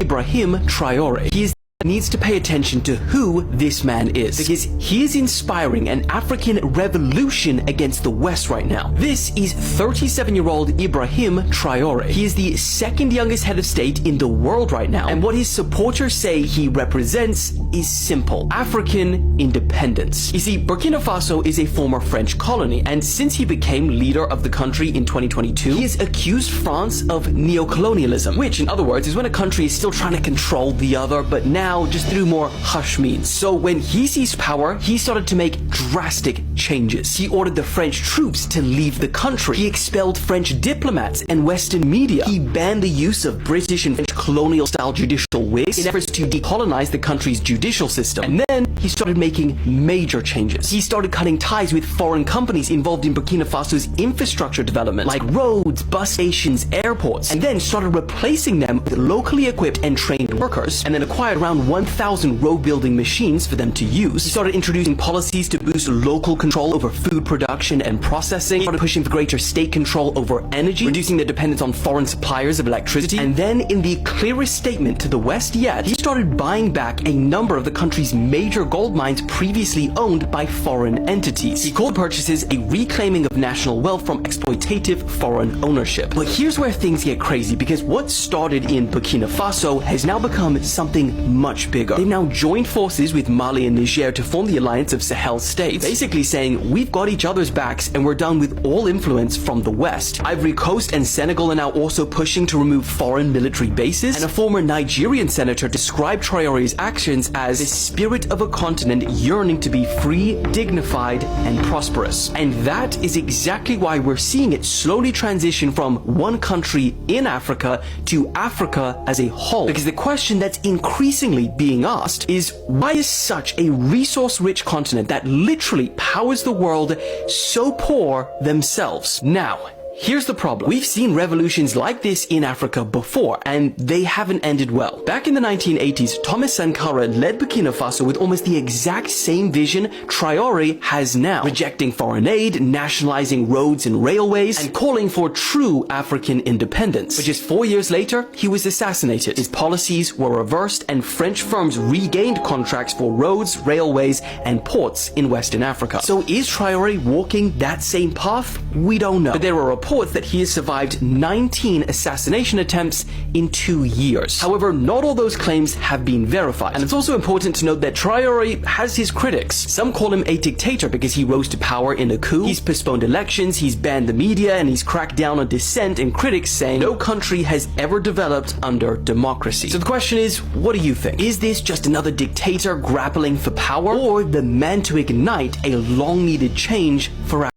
Ibrahim Traore. He needs to pay attention to who this man is, because he is inspiring an African revolution against the West right now. This is 37-year-old Ibrahim Traore. He is the second youngest head of state in the world right now, and what his supporters say he represents is simple: African independence. You see, Burkina Faso is a former French colony, and since he became leader of the country in 2022, he has accused France of neocolonialism, which in other words is when a country is still trying to control the other, but now just through more hush means. So when he seized power, he started to make drastic changes. He ordered the French troops to leave the country. He expelled French diplomats and Western media. He banned the use of British and French colonial-style judicial wigs in efforts to decolonize the country's judicial system. And then he started making major changes. He started cutting ties with foreign companies involved in Burkina Faso's infrastructure development, like roads, bus stations, airports, and then started replacing them with locally equipped and trained workers, and then acquired around 1,000 road building machines for them to use. He started introducing policies to boost local control over food production and processing. He started pushing for greater state control over energy, reducing the dependence on foreign suppliers of electricity. And then, in the clearest statement to the West yet, he started buying back a number of the country's major gold mines previously owned by foreign entities. He called purchases a reclaiming of national wealth from exploitative foreign ownership. But here's where things get crazy, because what started in Burkina Faso has now become something much bigger. They've now joined forces with Mali and Niger to form the alliance of Sahel states, basically saying, we've got each other's backs and we're done with all influence from the West. Ivory Coast and Senegal are now also pushing to remove foreign military bases, and a former Nigerian senator described Traore's actions as the spirit of a continent yearning to be free, dignified, and prosperous. And that is exactly why we're seeing it slowly transition from one country in Africa to Africa as a whole. Because the question that's increasingly being asked is, why is such a resource-rich continent that literally powers the world so poor themselves? Now, here's the problem. We've seen revolutions like this in Africa before, and they haven't ended well. Back in the 1980s, Thomas Sankara led Burkina Faso with almost the exact same vision Traore has now, rejecting foreign aid, nationalizing roads and railways, and calling for true African independence. But just 4 years later, he was assassinated. His policies were reversed, and French firms regained contracts for roads, railways, and ports in Western Africa. So is Traore walking that same path? We don't know. But there are reports that he has survived 19 assassination attempts in 2 years. However, not all those claims have been verified. And it's also important to note that Traore has his critics. Some call him a dictator because he rose to power in a coup. He's postponed elections, he's banned the media, and he's cracked down on dissent, and critics saying no country has ever developed under democracy. So the question is, what do you think? Is this just another dictator grappling for power, or the man to ignite a long-needed change for